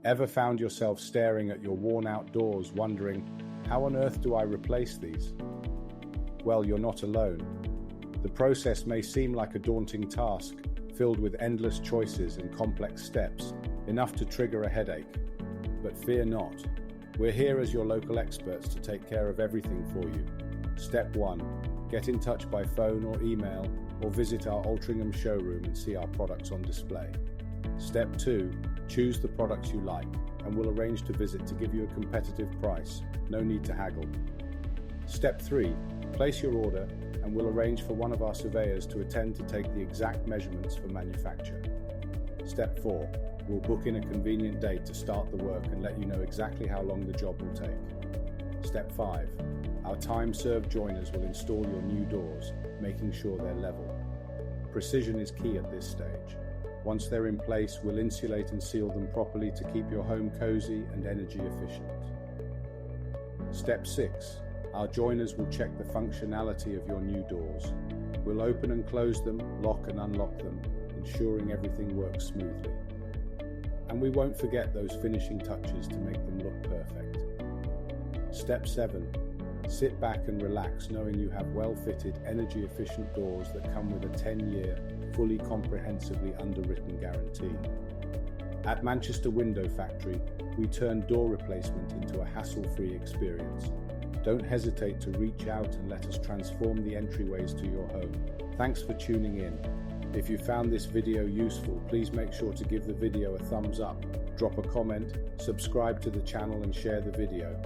Ever found yourself staring at your worn-out doors wondering, how on earth do I replace these? Well, you're not alone. The process may seem like a daunting task, filled with endless choices and complex steps, enough to trigger a headache. But fear not. We're here as your local experts to take care of everything for you. Step 1. Get in touch by phone or email, or visit our Altrincham showroom and see our products on display. Step 2. Choose the products you like, and we'll arrange to visit to give you a competitive price. No need to haggle. Step 3. Place your order, and we'll arrange for one of our surveyors to attend to take the exact measurements for manufacture. Step 4. We'll book in a convenient date to start the work and let you know exactly how long the job will take. Step 5. Our time-served joiners will install your new doors, making sure they're level. Precision is key at this stage. Once they're in place, we'll insulate and seal them properly to keep your home cozy and energy efficient. Step 6. Our joiners will check the functionality of your new doors. We'll open and close them, lock and unlock them, ensuring everything works smoothly. And we won't forget those finishing touches to make them look perfect. Step 7. Sit back and relax knowing you have well-fitted, energy-efficient doors that come with a 10-year, fully comprehensively underwritten guarantee. At Manchester Window Factory, we turn door replacement into a hassle-free experience. Don't hesitate to reach out and let us transform the entryways to your home. Thanks for tuning in. If you found this video useful, please make sure to give the video a thumbs up, drop a comment, subscribe to the channel and share the video.